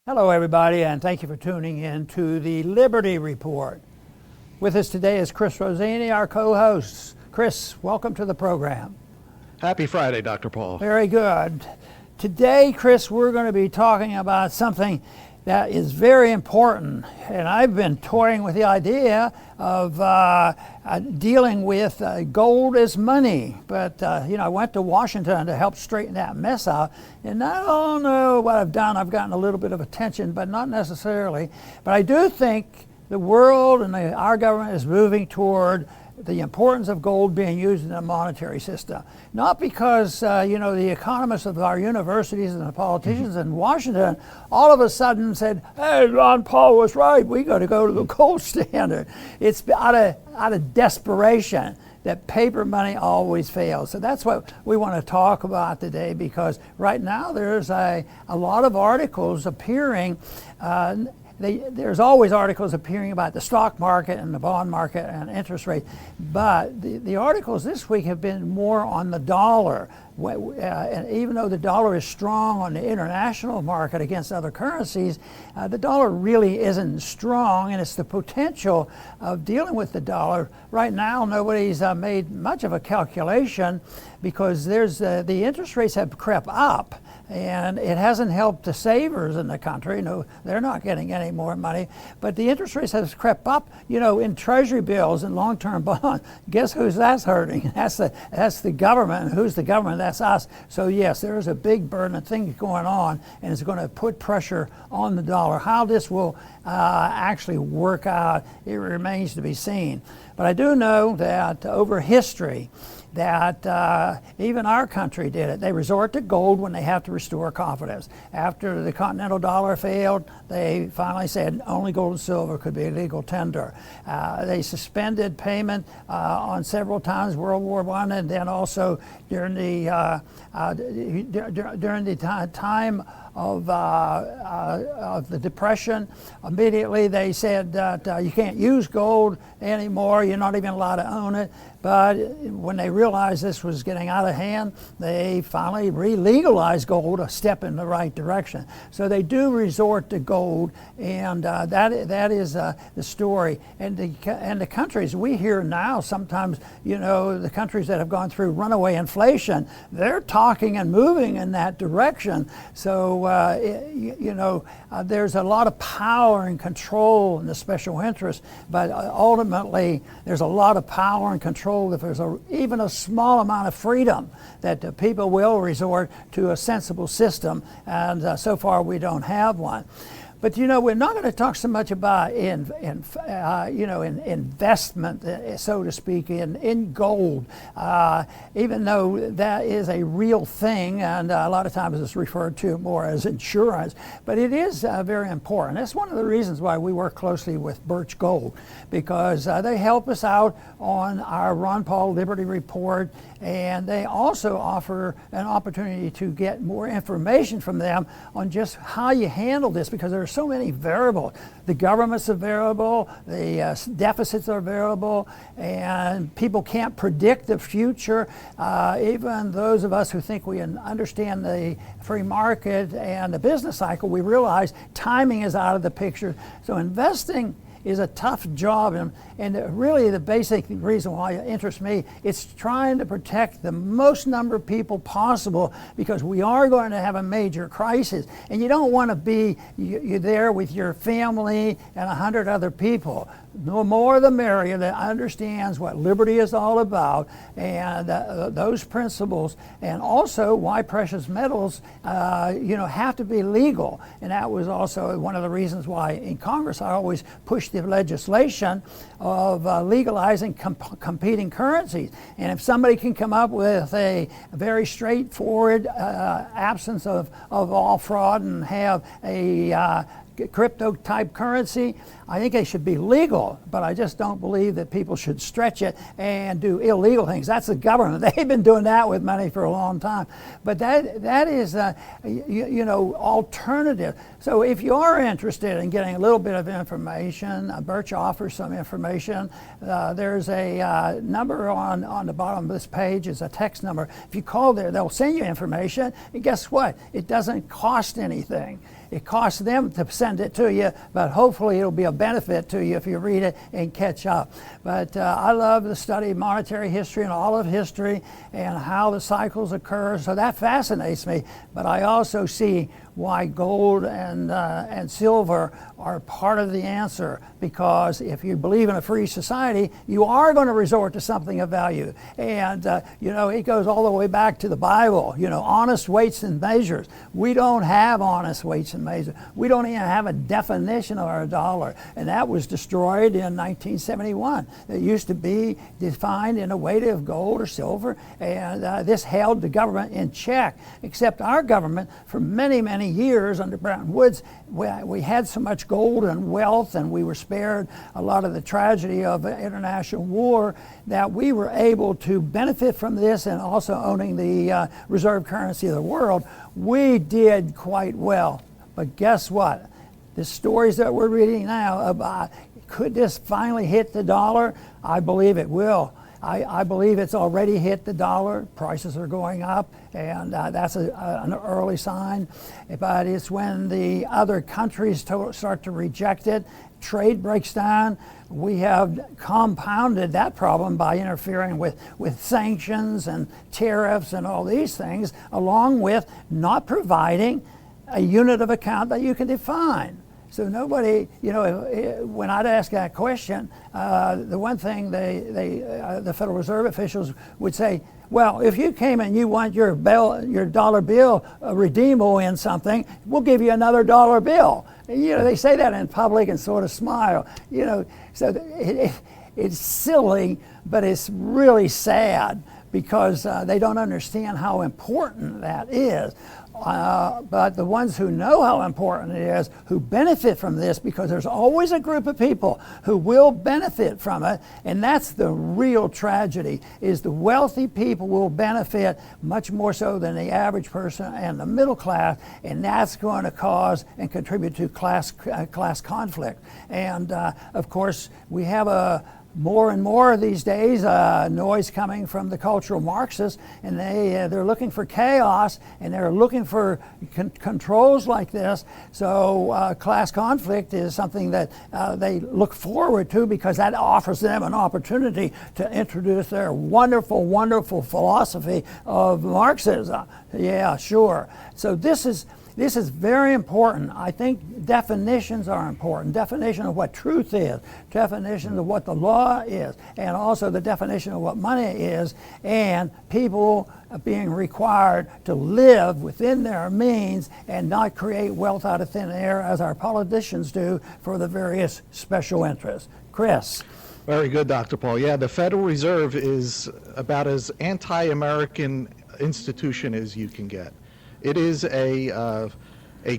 Hello, everybody, and thank you for tuning in to the Liberty Report. With us today is Chris Rossini, our co-host. Chris, welcome to the program. Happy Friday, Dr. Paul. Very good. Today, Chris, we're going to be talking about something that is very important, and I've been toying with the idea of dealing with gold as money. But, I went to Washington to help straighten that mess out, and I don't know what I've done. I've gotten a little bit of attention, but not necessarily. But I do think the world and our government is moving toward the importance of gold being used in the monetary system. Not because, the economists of our universities and the politicians in Washington all of a sudden said, hey, Ron Paul was right, we got to go to the gold standard. It's out of desperation that paper money always fails. So that's what we want to talk about today, because right now there's a lot of articles appearing. There's always articles appearing about the stock market and the bond market and interest rates, but the articles this week have been more on the dollar. And even though the dollar is strong on the international market against other currencies, the dollar really isn't strong, and it's the potential of dealing with the dollar. Right now, nobody's made much of a calculation because the interest rates have crept up. And it hasn't helped the savers in the country. No, they're not getting any more money. But the interest rates have crept up, in treasury bills and long-term bonds. Guess who's that's hurting? That's the government. And who's the government? That's us. So yes, there is a big burden of things going on, and it's going to put pressure on the dollar. How this will actually work out, it remains to be seen. But I do know that over history, that even our country did it. They resort to gold when they have to restore confidence. After the continental dollar failed, they finally said only gold and silver could be legal tender. They suspended payment on several times, World War I, and then also during the time of the Depression. Immediately they said that you can't use gold anymore, you're not even allowed to own it. But when they realized this was getting out of hand, they finally re-legalized gold, a step in the right direction. So they do resort to gold, and that is the story. And the countries we hear now, sometimes, the countries that have gone through runaway inflation, they're talking and moving in that direction. So, there's a lot of power and control in the special interest, but ultimately there's a lot of power and control if there's even a small amount of freedom, that people will resort to a sensible system, and so far we don't have one. But we're not going to talk so much about investment, so to speak, in gold, even though that is a real thing, and a lot of times it's referred to more as insurance. But it is very important. That's one of the reasons why we work closely with Birch Gold, because they help us out on our Ron Paul Liberty Report, and they also offer an opportunity to get more information from them on just how you handle this, because there are so many variables. The government's a variable, the deficits are variable, and people can't predict the future. Even those of us who think we understand the free market and the business cycle, we realize timing is out of the picture. So investing is a tough job, and really the basic reason why it interests me, it's trying to protect the most number of people possible, because we are going to have a major crisis, and you don't want to be you're there with your family and 100 other people. The more the merrier, that understands what liberty is all about, and those principles, and also why precious metals have to be legal. And that was also one of the reasons why in Congress I always pushed the legislation of legalizing competing currencies. And if somebody can come up with a very straightforward absence of all fraud and have a crypto type currency, I think they should be legal, but I just don't believe that people should stretch it and do illegal things. That's the government. They've been doing that with money for a long time. But that is, alternative. So if you are interested in getting a little bit of information, Birch offers some information. There's a number on the bottom of this page. Is a text number. If you call there, they'll send you information. And guess what? It doesn't cost anything. It costs them to send it to you, but hopefully it'll be a benefit to you if you read it and catch up. But I love the study of monetary history and all of history and how the cycles occur, so that fascinates me. But I also see why gold and silver are part of the answer, because if you believe in a free society, you are going to resort to something of value. And it goes all the way back to the Bible, honest weights and measures. We don't have honest weights and measures. We don't even have a definition of our dollar, and that was destroyed in 1971. It used to be defined in a weight of gold or silver, and this held the government in check, except our government for many, many years under Bretton Woods, we had so much gold and wealth, and we were spared a lot of the tragedy of international war, that we were able to benefit from this, and also owning the reserve currency of the world. We did quite well. But guess what? The stories that we're reading now about, could this finally hit the dollar? I believe it will. I believe it's already hit the dollar. Prices are going up, and that's an early sign. But it's when the other countries start to reject it, trade breaks down. We have compounded that problem by interfering with sanctions and tariffs and all these things, along with not providing a unit of account that you can define. So nobody, when I'd ask that question, the one thing the Federal Reserve officials would say, well, if you came and you want your dollar bill redeemable in something, we'll give you another dollar bill. They say that in public and sort of smile. So it's silly, but it's really sad, because they don't understand how important that is. But the ones who know how important it is, who benefit from this, because there's always a group of people who will benefit from it, and that's the real tragedy, is the wealthy people will benefit much more so than the average person and the middle class, and that's going to cause and contribute to class conflict. And of course, we have more and more these days noise coming from the cultural Marxists, and they're looking for chaos, and they're looking for controls like this. So class conflict is something that they look forward to, because that offers them an opportunity to introduce their wonderful, wonderful philosophy of Marxism. Yeah, sure. So this is very important. I think definitions are important. Definition of what truth is, definition of what the law is, and also the definition of what money is, and people being required to live within their means and not create wealth out of thin air as our politicians do for the various special interests. Chris. Very good, Dr. Paul. Yeah, the Federal Reserve is about as anti-American institution as you can get. It is a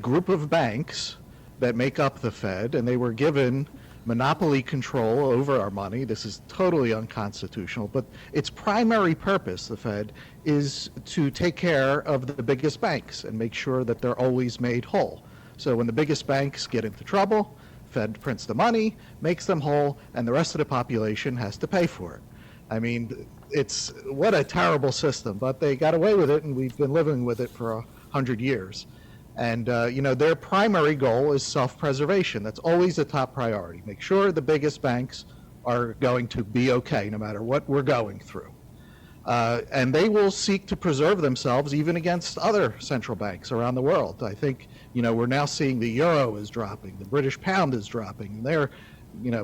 group of banks that make up the Fed, and they were given monopoly control over our money. This is totally unconstitutional, but its primary purpose, the Fed, is to take care of the biggest banks and make sure that they're always made whole. So when the biggest banks get into trouble, Fed prints the money, makes them whole, and the rest of the population has to pay for it. I mean, what a terrible system, but they got away with it, and we've been living with it for 100 years. And their primary goal is self-preservation. That's always the top priority. Make sure the biggest banks are going to be okay no matter what we're going through. And they will seek to preserve themselves even against other central banks around the world. I think, we're now seeing the euro is dropping, the British pound is dropping, and they're,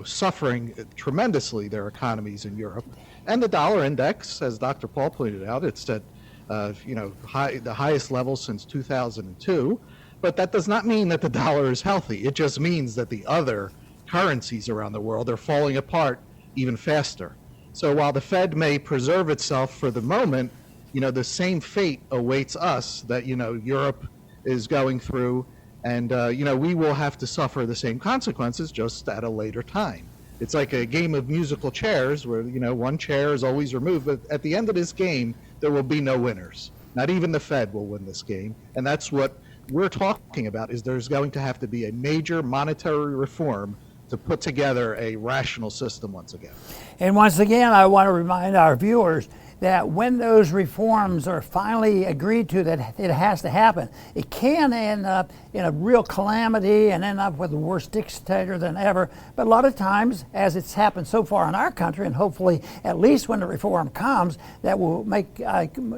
suffering tremendously, their economies in Europe. And the dollar index, as Dr. Paul pointed out, it's at the highest level since 2002. But that does not mean that the dollar is healthy. It just means that the other currencies around the world are falling apart even faster. So while the Fed may preserve itself for the moment, the same fate awaits us that, Europe is going through, and, we will have to suffer the same consequences, just at a later time. It's like a game of musical chairs where, one chair is always removed, but at the end of this game, there will be no winners. Not even the Fed will win this game, and that's what we're talking about, is there's going to have to be a major monetary reform to put together a rational system once again. And once again, I want to remind our viewers that when those reforms are finally agreed to, that it has to happen, it can end up in a real calamity and end up with a worse dictator than ever. But a lot of times, as it's happened so far in our country, and hopefully at least when the reform comes, that will make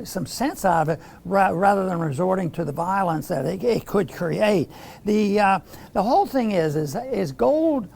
some sense out of it rather than resorting to the violence that it could create. The whole thing is gold.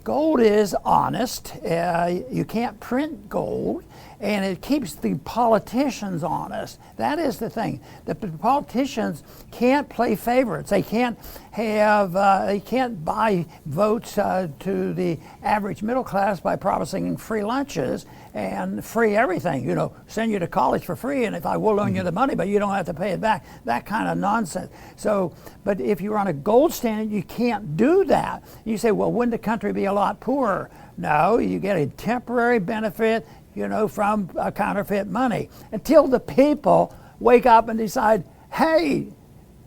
Gold is honest. You can't print gold, and it keeps the politicians honest. That is the thing. The politicians can't play favorites. They can't have. They can't buy votes to the average middle class by promising free lunches and free everything. You know, send you to college for free, and if I will loan you the money, but you don't have to pay it back. That kind of nonsense. So, but if you're on a gold standard, you can't do that. You say, well, wouldn't the country be a lot poorer? No, you get a temporary benefit, you know, from counterfeit money until the people wake up and decide, hey,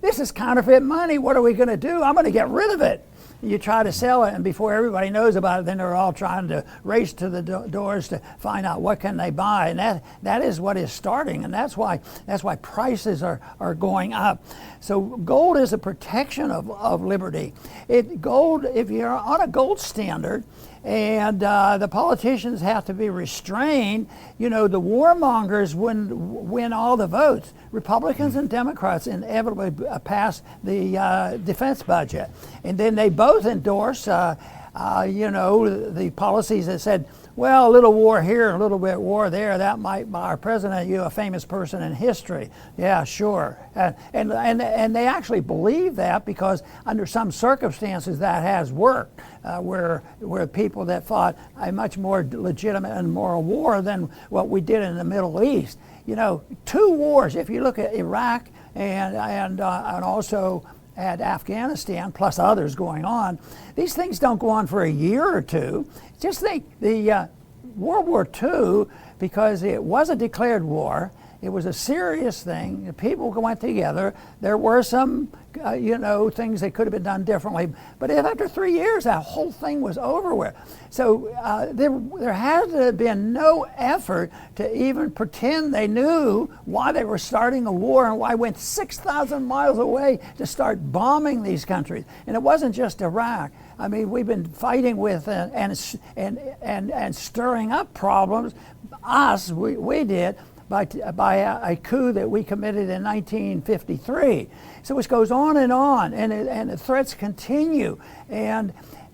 this is counterfeit money. What are we going to do? I'm going to get rid of it. You try to sell it, and before everybody knows about it, then they're all trying to race to the doors to find out what can they buy, and that is what is starting, and that's why prices are going up. So gold is a protection of liberty. Gold, if you're on a gold standard, and the politicians have to be restrained, you know, the warmongers wouldn't win all the votes. Republicans and Democrats inevitably pass the defense budget, and then they both endorse, you know, the policies that said, well, a little war here, a little bit war there, that might buy our president you a famous person in history. Yeah, sure. And they actually believe that because under some circumstances that has worked, where people that fought a much more legitimate and moral war than what we did in the Middle East. You know, 2 wars, if you look at Iraq and also at Afghanistan, plus others going on, these things don't go on for a year or two. Just think the World War II, because it was a declared war, it was a serious thing. The people went together. There were some, you know, things that could have been done differently. But after 3 years, that whole thing was over with. So there had been no effort to even pretend they knew why they were starting a war and why went 6,000 miles away to start bombing these countries. And it wasn't just Iraq. I mean, we've been fighting with and stirring up problems. We did. By a coup that we committed in 1953. So it goes on, and the threats continue. And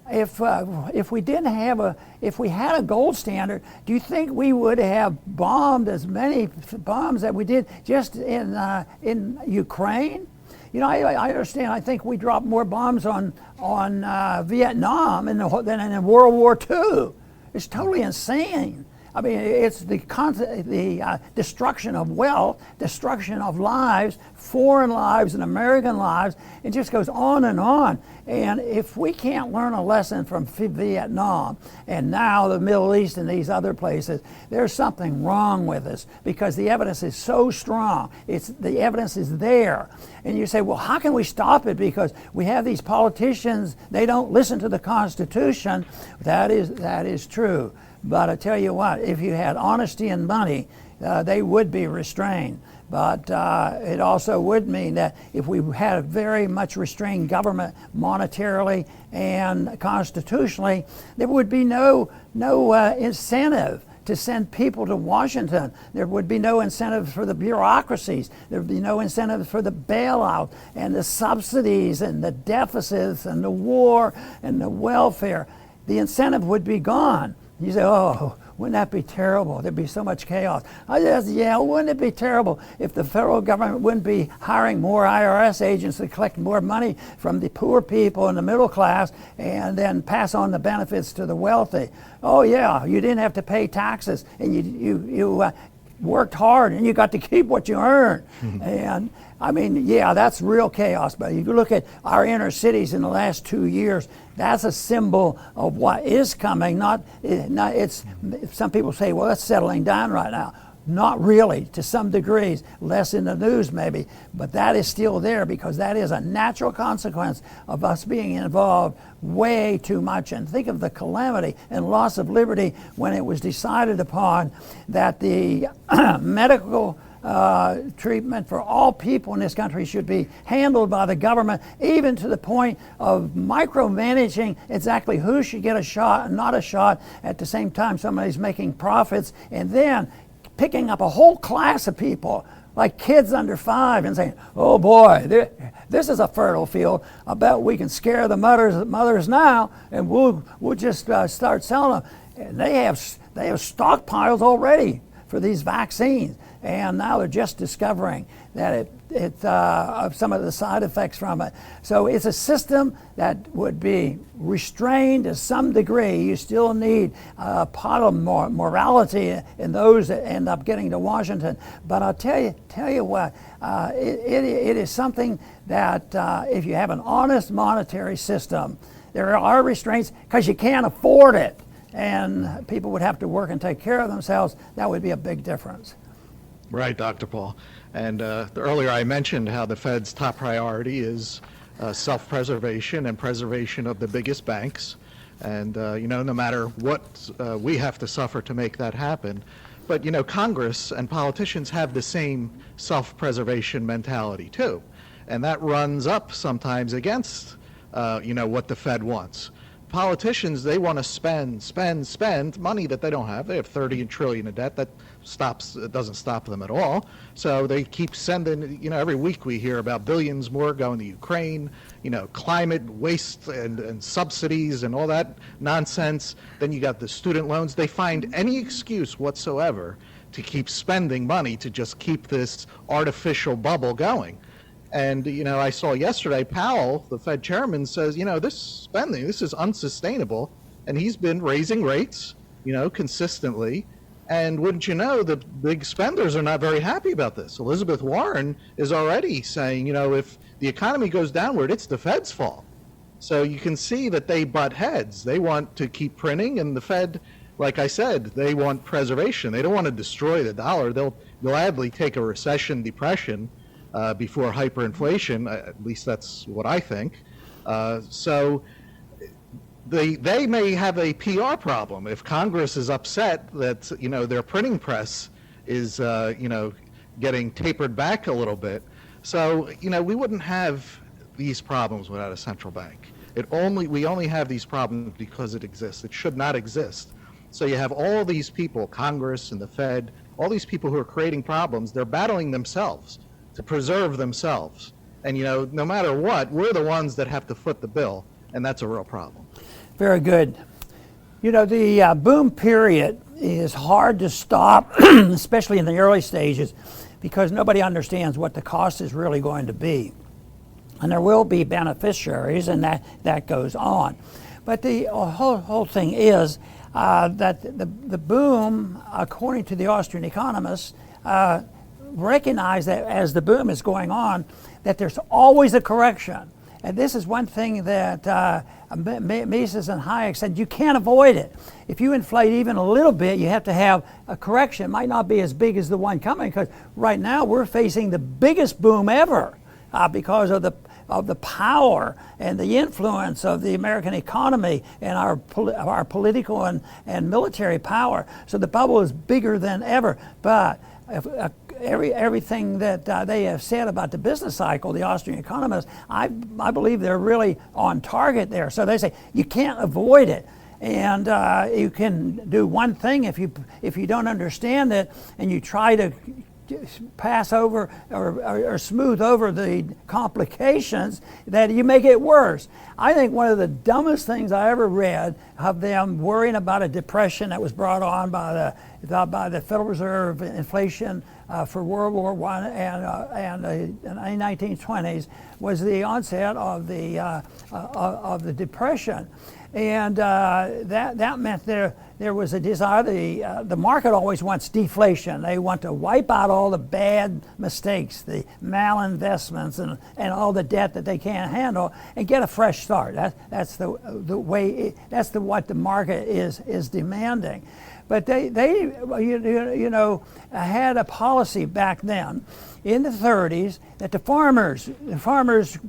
if we had a gold standard, do you think we would have bombed as many bombs that we did just in Ukraine? You know, I understand. I think we dropped more bombs on Vietnam than in World War II. It's totally insane. I mean, it's the destruction of wealth, destruction of lives, foreign lives and American lives. It just goes on and on. And if we can't learn a lesson from Vietnam and now the Middle East and these other places, there's something wrong with us because the evidence is so strong. The evidence is there. And you say, well, how can we stop it? Because we have these politicians, they don't listen to the Constitution. That is true. But I tell you what, if you had honesty and money, they would be restrained. But it also would mean that if we had a very much restrained government monetarily and constitutionally, there would be no incentive to send people to Washington. There would be no incentive for the bureaucracies. There would be no incentive for the bailout and the subsidies and the deficits and the war and the welfare. The incentive would be gone. You say, oh, wouldn't that be terrible? There'd be so much chaos. Yeah, wouldn't it be terrible if the federal government wouldn't be hiring more IRS agents to collect more money from the poor people and the middle class and then pass on the benefits to the wealthy? Oh yeah, you didn't have to pay taxes and you worked hard and you got to keep what you earned. And I mean, yeah, that's real chaos. But if you look at our inner cities in the last 2 years, that's a symbol of what is coming. It's some people say, well, that's settling down right now. Not really, to some degrees, less in the news maybe, but that is still there because that is a natural consequence of us being involved way too much. And think of the calamity and loss of liberty when it was decided upon that the medical treatment for all people in this country should be handled by the government, even to the point of micromanaging exactly who should get a shot and not a shot. At the same time, somebody's making profits, and then picking up a whole class of people, like kids under 5, and saying, oh boy, this is a fertile field. I bet we can scare the mothers now, and we'll just start selling them. And they have stockpiles already for these vaccines, and now they're just discovering that some of the side effects from it. So it's a system that would be restrained to some degree. You still need a pot of morality in those that end up getting to Washington. But I'll tell you what, it is something that if you have an honest monetary system, there are restraints because you can't afford it, and people would have to work and take care of themselves. That would be a big difference. Right, Dr. Paul. And earlier I mentioned how the Fed's top priority is self-preservation and preservation of the biggest banks. And, no matter what we have to suffer to make that happen. But, Congress and politicians have the same self-preservation mentality, too. And that runs up sometimes against, what the Fed wants. Politicians, they want to spend money that they don't have. They have 30 trillion in debt. That doesn't stop them at all. So they keep sending, every week we hear about billions more going to Ukraine, climate waste and subsidies and all that nonsense. Then you got the student loans. They find any excuse whatsoever to keep spending money to just keep this artificial bubble going. And, I saw yesterday Powell, the Fed chairman, says, this spending, this is unsustainable. And he's been raising rates, consistently. And wouldn't you know, the big spenders are not very happy about this. Elizabeth Warren is already saying, if the economy goes downward, it's the Fed's fault. So you can see that they butt heads. They want to keep printing, and the Fed, like I said, they want preservation. They don't want to destroy the dollar. They'll gladly take a recession, depression, before hyperinflation. At least that's what I think. So they may have a PR problem if Congress is upset that their printing press is getting tapered back a little bit. So we wouldn't have these problems without a central bank. We only have these problems because it exists. It should not exist. So you have all these people, Congress and the Fed, all these people who are creating problems. They're battling themselves to preserve themselves. And, no matter what, we're the ones that have to foot the bill, and that's a real problem. Very good. The boom period is hard to stop, especially in the early stages, because nobody understands what the cost is really going to be. And there will be beneficiaries, and that goes on. But the whole thing is that the boom, according to the Austrian economists, recognize that as the boom is going on, that there's always a correction. And this is one thing that Mises and Hayek said, you can't avoid it. If you inflate even a little bit, you have to have a correction. It might not be as big as the one coming, because right now we're facing the biggest boom ever because of the power and the influence of the American economy and our political and military power. So the bubble is bigger than ever. But everything that they have said about the business cycle, the Austrian economists, I believe they're really on target there. So they say you can't avoid it, and you can do one thing if you don't understand it and you try to pass over or smooth over the complications, that you make it worse. I think one of the dumbest things I ever read of them worrying about a depression that was brought on by the Federal Reserve inflation for World War I and the 1920s was the onset of the Depression. And that meant there was a desire. The market always wants deflation. They want to wipe out all the bad mistakes, the malinvestments, and all the debt that they can't handle, and get a fresh start. That's the way. That's what the market is demanding. But they had a policy back then in the 30s that the farmers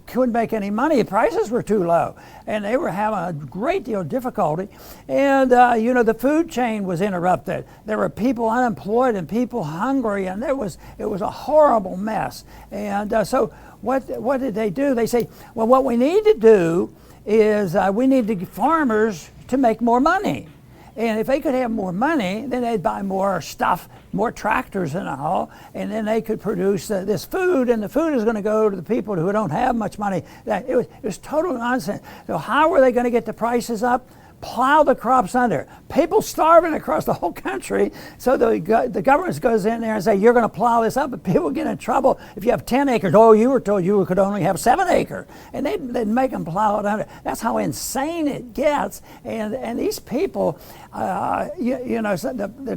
couldn't make any money. Prices were too low, and they were having a great deal of difficulty. And the food chain was interrupted. There were people unemployed and people hungry, and it was a horrible mess. And so what did they do? They say, well, what we need to do is we need to get farmers to make more money. And if they could have more money, then they'd buy more stuff, more tractors and all, and then they could produce this food, and the food is going to go to the people who don't have much money. It was total nonsense. So how were they going to get the prices up? Plow the crops under. People starving across the whole country, so the government goes in there and say, you're going to plow this up, but people get in trouble if you have 10 acres. Oh, you were told you could only have 7 acres. And they'd make them plow it under. That's how insane it gets. And these people, the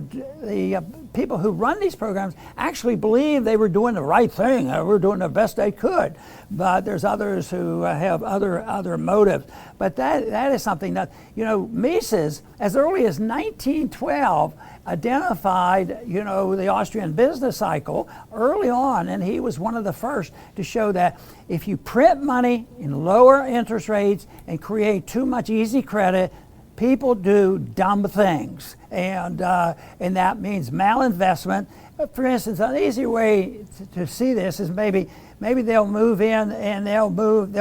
people who run these programs actually believe they were doing the right thing. They were doing the best they could. But there's others who have other motives. But that is something that, Mises, as early as 1912, identified, the Austrian business cycle early on, and he was one of the first to show that if you print money in lower interest rates and create too much easy credit, people do dumb things, and that means malinvestment. For instance, an easy way to see this is maybe they'll move in and they'll build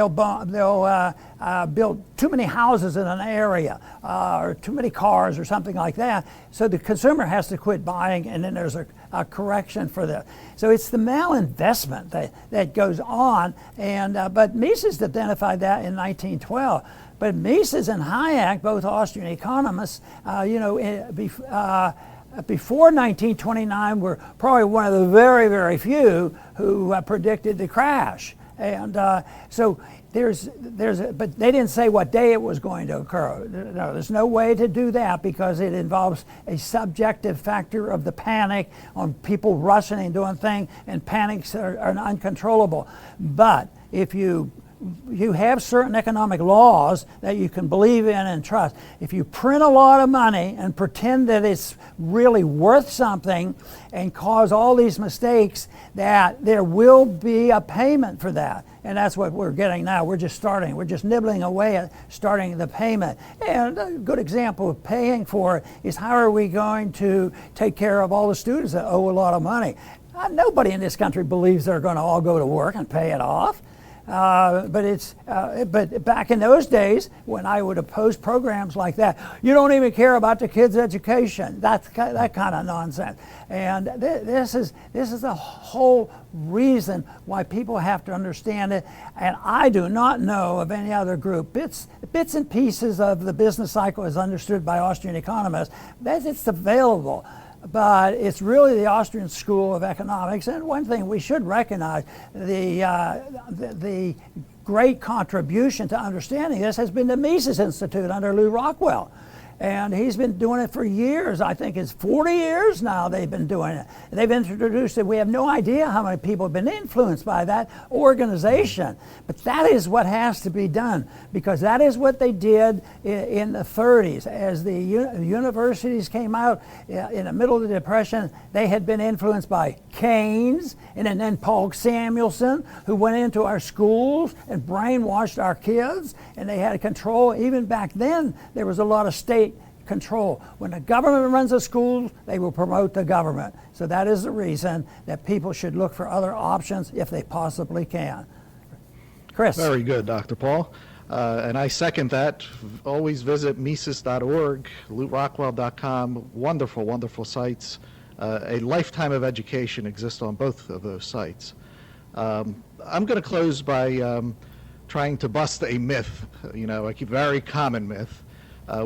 too many houses in an area or too many cars or something like that. So the consumer has to quit buying, and then there's a correction for that. So it's the malinvestment that goes on, and but Mises identified that in 1912. But Mises and Hayek, both Austrian economists, before 1929 were probably one of the very, very few who predicted the crash. And so but they didn't say what day it was going to occur. No, there's no way to do that because it involves a subjective factor of the panic on people rushing and doing things, and panics are uncontrollable. But if you have certain economic laws that you can believe in and trust. If you print a lot of money and pretend that it's really worth something and cause all these mistakes, that there will be a payment for that. And that's what we're getting now. We're just starting. We're just nibbling away at starting the payment. And a good example of paying for it is, how are we going to take care of all the students that owe a lot of money? Nobody in this country believes they're going to all go to work and pay it off. But back in those days, when I would oppose programs like that, you don't even care about the kids' education. That kind of nonsense. And this is the whole reason why people have to understand it. And I do not know of any other group. Bits and pieces of the business cycle is understood by Austrian economists. It's available. But it's really the Austrian School of Economics. And one thing we should recognize, the great contribution to understanding this has been the Mises Institute under Lew Rockwell. And he's been doing it for years. I think it's 40 years now they've been doing it. They've introduced it. We have no idea how many people have been influenced by that organization. But that is what has to be done, because that is what they did in the 30s. As the universities came out in the middle of the Depression, they had been influenced by Keynes and then Paul Samuelson, who went into our schools and brainwashed our kids, and they had control. Even back then, there was a lot of state control. When the government runs a school, they will promote the government. So that is the reason that people should look for other options if they possibly can. Chris. Very good, Dr. Paul. And I second that. Always visit Mises.org, LewRockwell.com. Wonderful, wonderful sites. A lifetime of education exists on both of those sites. I'm going to close by trying to bust a myth, a very common myth.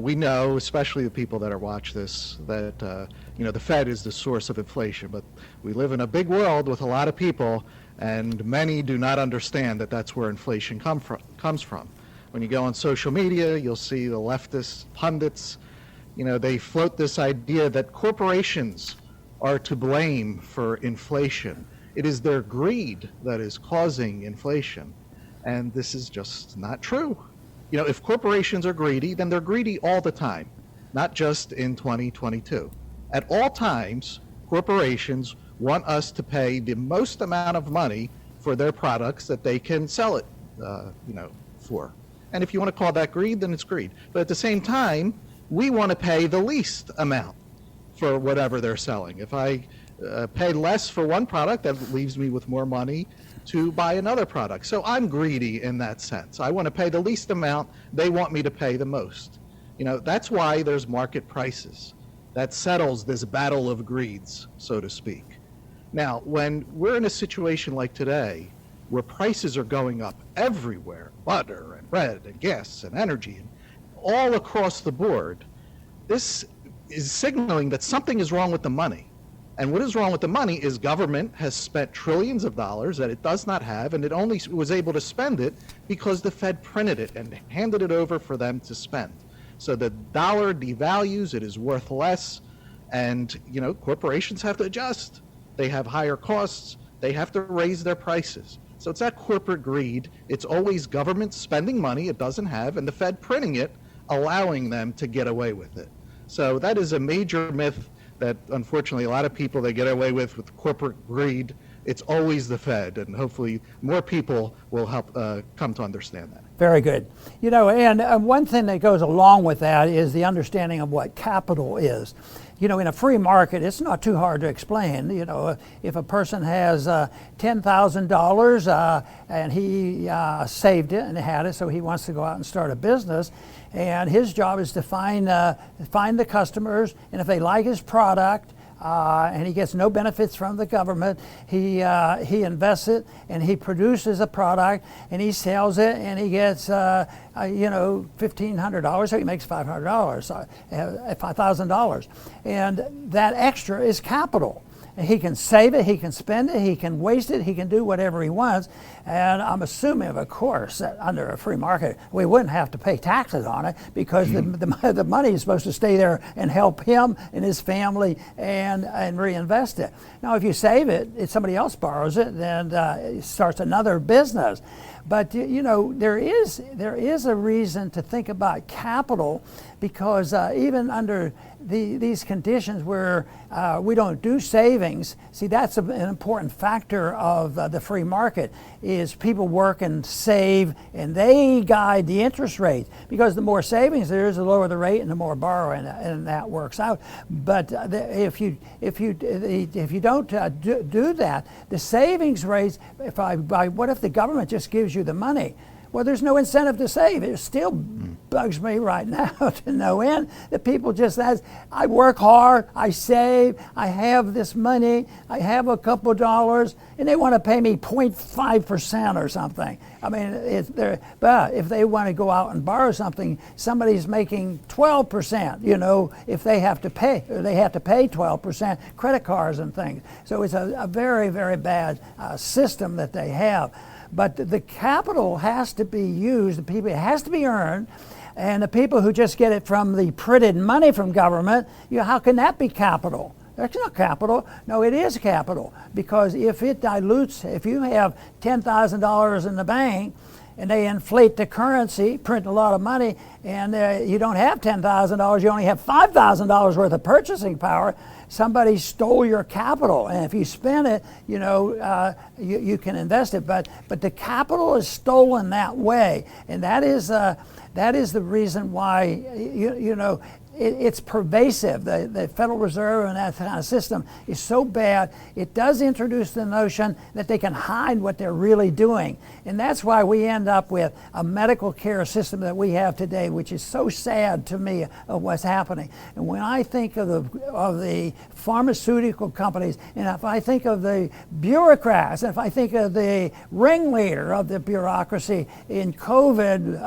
We know, especially the people that are watch this, that the Fed is the source of inflation. But we live in a big world with a lot of people, and many do not understand that that's where inflation comes from. When you go on social media, you'll see the leftist pundits. They float this idea that corporations are to blame for inflation. It is their greed that is causing inflation, and this is just not true. If corporations are greedy, then they're greedy all the time, not just in 2022. At all times, corporations want us to pay the most amount of money for their products that they can sell it, for. And if you want to call that greed, then it's greed. But at the same time, we want to pay the least amount for whatever they're selling. If I pay less for one product, that leaves me with more money to buy another product. So I'm greedy in that sense. I want to pay the least amount. They want me to pay the most. That's why there's market prices. That settles this battle of greeds, so to speak. Now, when we're in a situation like today, where prices are going up everywhere, butter and bread and gas and energy, and all across the board, this is signaling that something is wrong with the money. And what is wrong with the money is government has spent trillions of dollars that it does not have, and it only was able to spend it because the Fed printed it and handed it over for them to spend. So the dollar devalues, it is worth less, and corporations have to adjust. They have higher costs, they have to raise their prices. So it's that corporate greed. It's always government spending money it doesn't have, and the Fed printing it, allowing them to get away with it. So that is a major myth that unfortunately a lot of people, they get away with corporate greed. It's always the Fed, and hopefully more people will help come to understand that. Very good. And one thing that goes along with that is the understanding of what capital is. In a free market, it's not too hard to explain. If a person has $10,000 and he saved it and had it, so he wants to go out and start a business, and his job is to find the customers, and if they like his product, and he gets no benefits from the government, he invests it and he produces a product and he sells it and he gets $1,500, so he makes $500, $5,000, and that extra is capital. And he can save it, he can spend it, he can waste it, he can do whatever he wants. And I'm assuming, of course, that under a free market, we wouldn't have to pay taxes on it because the money is supposed to stay there and help him and his family and reinvest it. Now, if you save it, if somebody else borrows it, then it starts another business. But there is a reason to think about capital, because even under these conditions where we don't do savings, see, that's an important factor of the free market, is people work and save, and they guide the interest rate, because the more savings there is, the lower the rate and the more borrowing, and that works out. But if you don't do that, the savings rates, what if the government just gives you the money? Well, there's no incentive to save. It still bugs me right now to no end that people just ask, I work hard, I save, I have this money, I have a couple of dollars, and they want to pay me 0.5% or something. I mean, but if they want to go out and borrow something, somebody's making 12%, if they have to pay, or they have to pay 12%, credit cards and things. So it's a very, very bad system that they have. But the capital has to be used, it has to be earned, and the people who just get it from the printed money from government, how can that be capital? That's not capital. No, it is capital, because if it dilutes, if you have $10,000 in the bank and they inflate the currency, print a lot of money, and you don't have $10,000, you only have $5,000 worth of purchasing power, somebody stole your capital, and if you spend it, you can invest it. But the capital is stolen that way, and that is the reason why it's pervasive. The Federal Reserve and that kind of system is so bad. It does introduce the notion that they can hide what they're really doing, and that's why we end up with a medical care system that we have today, which is so sad to me of what's happening. And when I think of the pharmaceutical companies, and if I think of the bureaucrats, and if I think of the ringleader of the bureaucracy in COVID,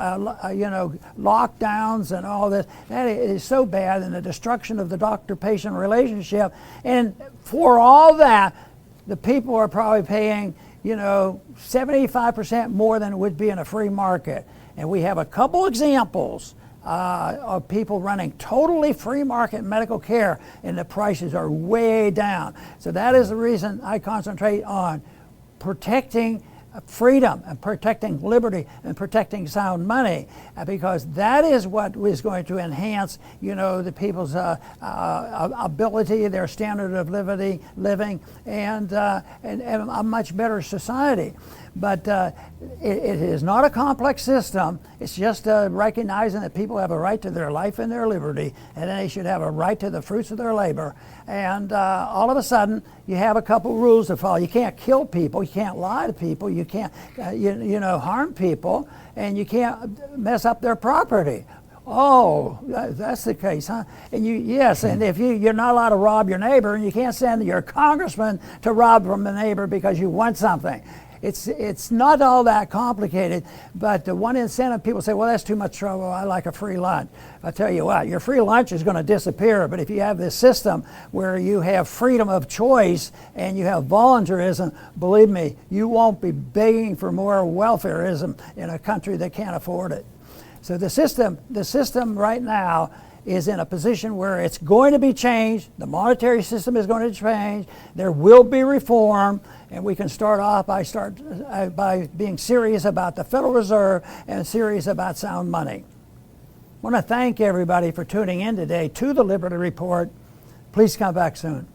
lockdowns and all this, that is so bad, and the destruction of the doctor-patient relationship. And for all that, the people are probably paying 75% more than it would be in a free market. And we have a couple examples of people running totally free market medical care, and the prices are way down. So that is the reason I concentrate on protecting freedom and protecting liberty and protecting sound money, because that is what is going to enhance, the people's ability, their standard of living, and a much better society. But it is not a complex system. It's just recognizing that people have a right to their life and their liberty, and they should have a right to the fruits of their labor. And all of a sudden, you have a couple rules to follow. You can't kill people. You can't lie to people. You can't, harm people, and you can't mess up their property. Oh, that's the case, huh? And and if you're not allowed to rob your neighbor, and you can't send your congressman to rob from the neighbor because you want something. It's not all that complicated, but the one incentive, people say, well, that's too much trouble. I like a free lunch. I'll tell you what, your free lunch is going to disappear, but if you have this system where you have freedom of choice and you have voluntarism, believe me, you won't be begging for more welfareism in a country that can't afford it. So the system right now is in a position where it's going to be changed. The monetary system is going to change. There will be reform, and we can start off by being serious about the Federal Reserve and serious about sound money. I want to thank everybody for tuning in today to the Liberty Report. Please come back soon.